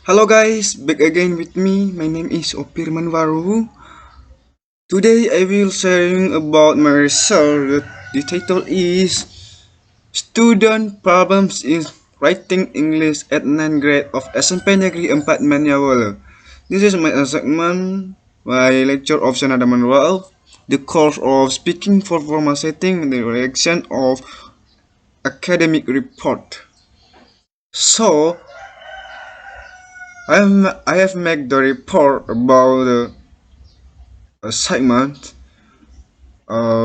Hello guys, back again with me. My name is Opirman Waruwu. Today I will sharing about my research. The title is Student Problems in Writing English at 9th grade of SMP Negeri 4 Maniawala. This is my segment, my lecture of Sanadaman Waruwu, the course of speaking for formal setting, the reaction of academic report. So, I have made the report about the segment,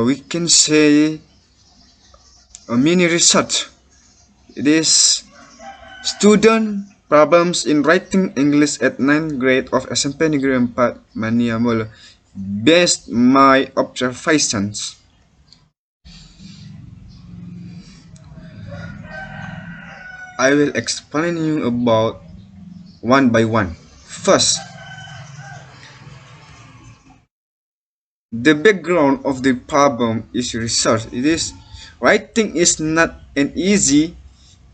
we can say a mini research. It is student problems in writing English at 9th grade of SMP Negeri 4 Maniamolo based my observations. I will explain you about one by one. First, the background of the problem is research. It is writing is not an easy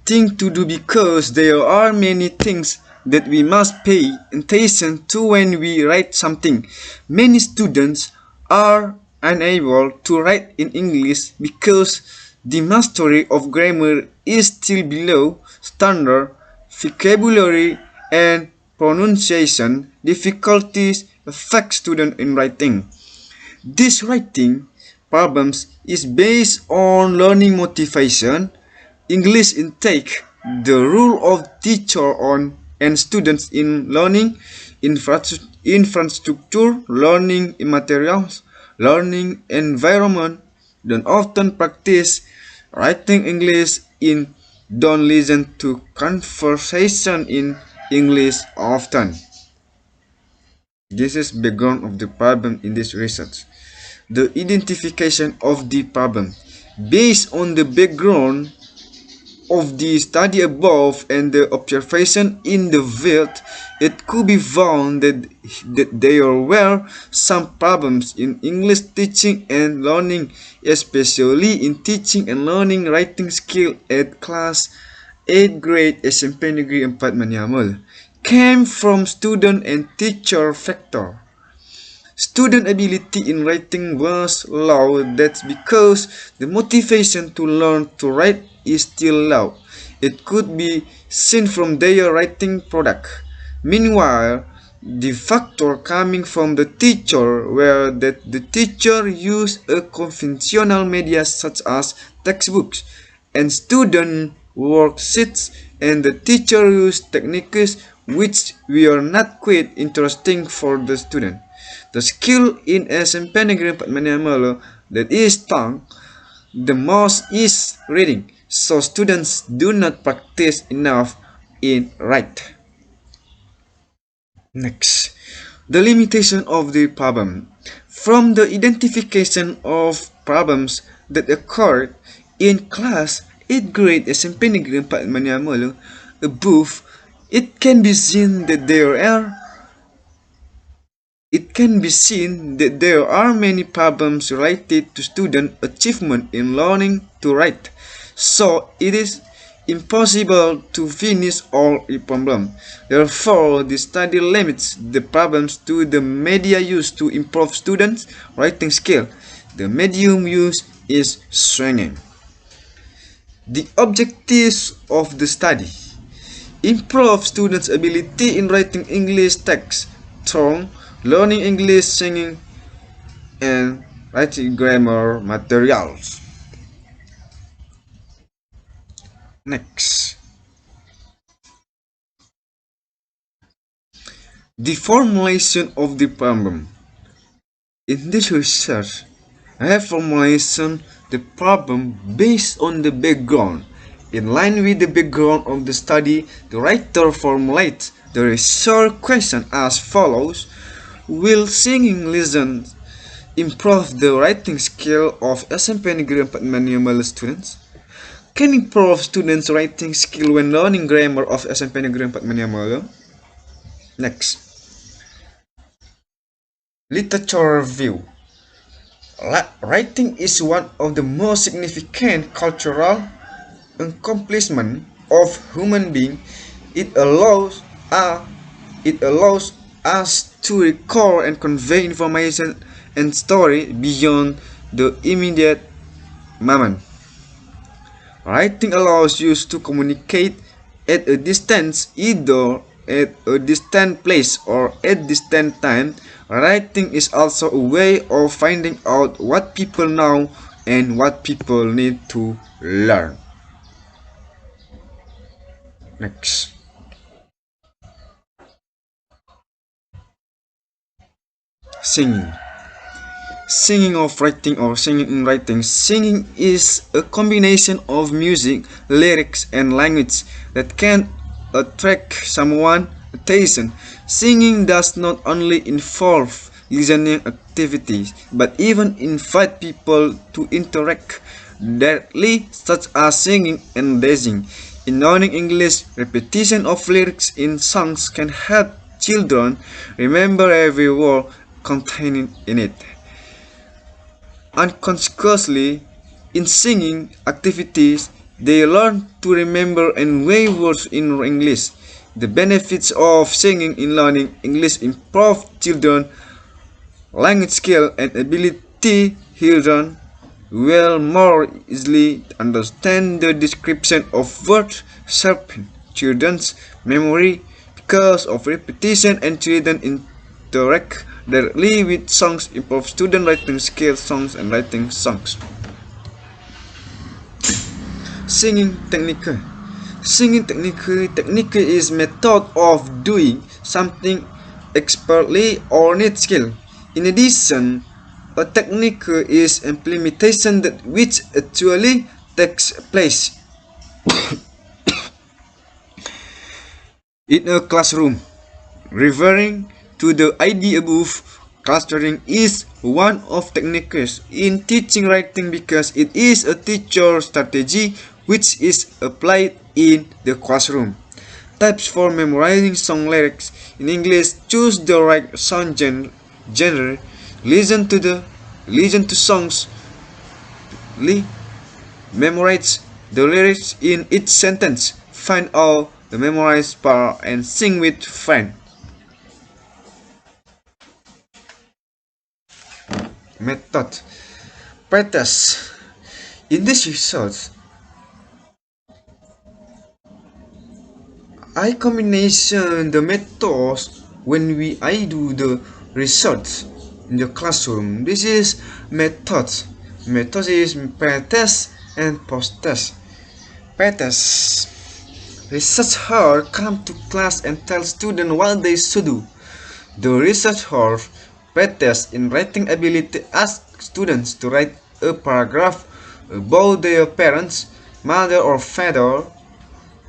thing to do because there are many things that we must pay attention to when we write something. Many students are unable to write in English because the mastery of grammar is still below standard. Vocabulary and pronunciation difficulties affect students in writing. This writing problems is based on learning motivation, English intake, the role of teacher on and students in learning infrastructure, learning materials, learning environment, don't often practice writing English in don't listen to conversation in English often. This is background of the problem in this research. The identification of the problem. Based on the background of the study above and the observation in the field, it could be found that there were some problems in English teaching and learning, especially in teaching and learning writing skill at class 8th grade SMP Negeri 4 Maniamal, came from student and teacher factor. Student ability in writing was low. That's because the motivation to learn to write is still low. It could be seen from their writing product. Meanwhile, the factor coming from the teacher were that the teacher used a conventional media such as textbooks and student worksheets, and the teacher used techniques which were not quite interesting for the student. The skill in SMP Negeri 4 Maniamalo that is tongue the most is reading, so students do not practice enough in write. Next, the limitation of the problem. From the identification of problems that occurred in class 8th grade SMP Negeri 4 Maniamalo above, it can be seen that there are many problems related to student achievement in learning to write, so it is impossible to finish all the problems. Therefore, the study limits the problems to the media used to improve students' writing skill. The medium used is swinging. The objectives of the study: improve students' ability in writing English text, through learning English singing and writing grammar materials. Next, the formulation of the problem. In this research, I have formulated the problem based on the background. In line with the background of the study, the writer formulates the research question as follows: will singing lessons improve the writing skill of SMP Negeri 4 Maniamala students? Can improve students' writing skill when learning grammar of SMP Negeri 4 Maniamala? Next, literature review. Writing is one of the most significant cultural accomplishments of human being. It allows It allows us to recall and convey information and story beyond the immediate moment. Writing allows you to communicate at a distance, either at a distant place or at distant time. Writing is also a way of finding out what people know and what people need to learn. Next. Singing. Singing of writing or singing in writing. Singing is a combination of music, lyrics, and language that can attract someone's attention. Singing does not only involve listening activities, but even invite people to interact directly, such as singing and dancing. In learning English, repetition of lyrics in songs can help children remember every word contained in it. Unconsciously, in singing activities, they learn to remember and weigh words in English. The benefits of singing in learning English improve children's language skill and ability. Children will more easily understand the description of words, sharpen children's memory because of repetition, and children interact directly with songs improve student writing skills. Songs and writing songs. Singing technique. Singing technique is method of doing something expertly or need skill. In addition, a technique is implementation that which actually takes place in a classroom. Referring to the idea above, clustering is one of techniques in teaching writing because it is a teacher strategy which is applied in the classroom. Tips for memorizing song lyrics. In English, choose the right song genre. Listen to songs. Memorize the lyrics in each sentence. Find out the memorized part and sing with friends. Method. Practice. In this research, I combination the methods when I do the research in the classroom. This is methods. Methods is pre-test and post-test. Pre-test. Researcher come to class and tell students what they should do. The researcher pre-test in writing ability ask students to write a paragraph about their parents, mother or father.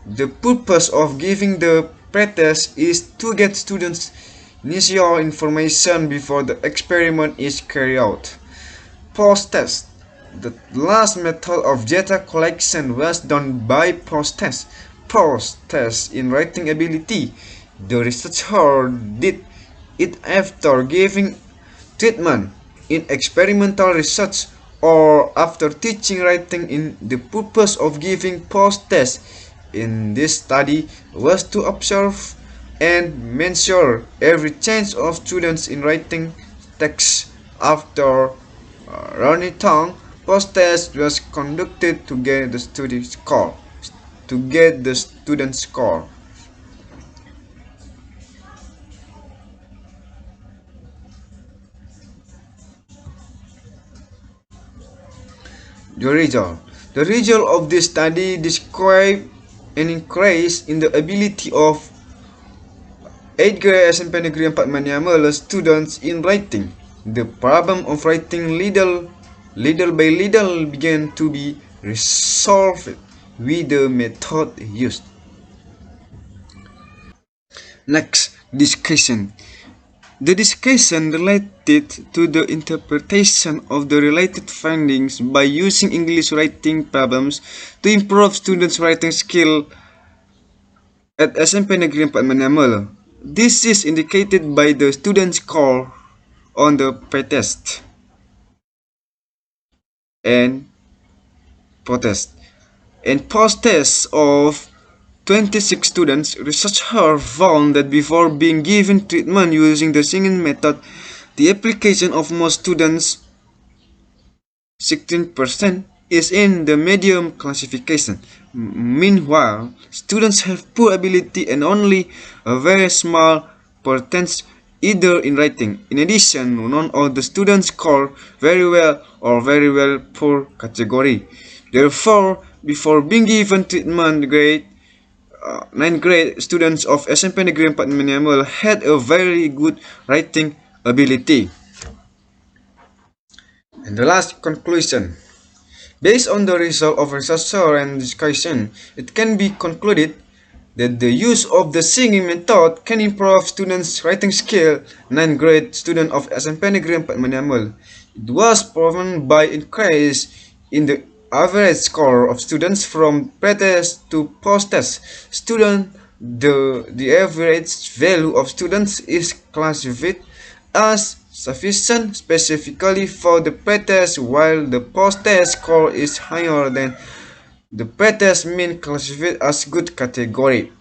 The purpose of giving the pre-test is to get students initial information before the experiment is carried out. Post-test. The last method of data collection was done by post-test. Post-test in writing ability. The researcher did it after giving treatment in experimental research or after teaching writing. In the purpose of giving post-test in this study was to observe and measure every change of students in writing text after learning tongue. Post-test was conducted to get the student score. The result. The result of this study described an increase in the ability of 8th grade SMP Negeri 4 Maniamala students in writing. The problem of writing little by little began to be resolved with the method used. Next, discussion. The discussion related to the interpretation of the related findings by using English writing problems to improve students' writing skill at SMP Negeri 4 Maniamala. This is indicated by the student score on the pre-test and post-test of 26 students, researchers found that before being given treatment using the singing method, the application of most students 16% is in the medium classification. Meanwhile, students have poor ability and only a very small percentage either in writing. In addition, none of the students score very well or very well poor category. Therefore, before being given treatment grade, 9th grade students of SMP Negeri 4 Miniamal had a very good writing ability. And the last conclusion. Based on the result of research and discussion, it can be concluded that the use of the singing method can improve students' writing skill. 9th grade student of SMP Negeri 4 Miniamal. It was proven by increase in the average score of students from pre-test to post-test. The average value of students is classified as sufficient specifically for the pre-test, while the post-test score is higher than the pre-test mean classified as good category.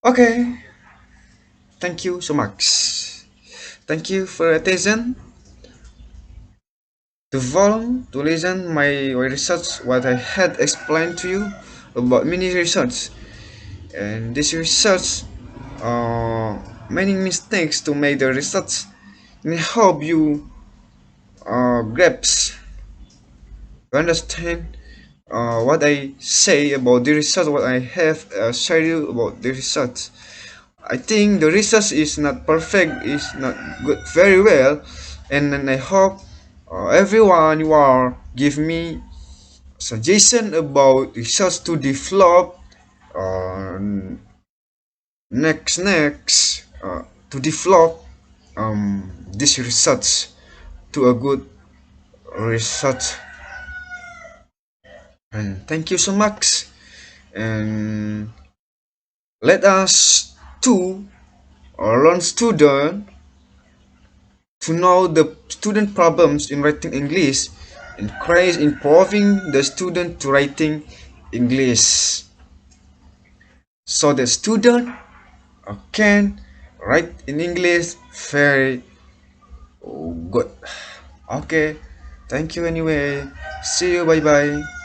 Okay, thank you so much. Thank you for your attention. To follow, to listen my research, what I had explained to you about mini research. And this research, many mistakes to make the research. And I hope you grasp, understand what I say about the research, what I have shared you about the research. I think the research is not perfect, is not good very well, and then I hope everyone you are give me suggestion about research to develop uh, to develop this research to a good research. And thank you so much. And let us to learn student to know the student problems in writing English, encourage improving the student to writing English so the student can write in English very good. Okay, thank you anyway. See you, bye bye.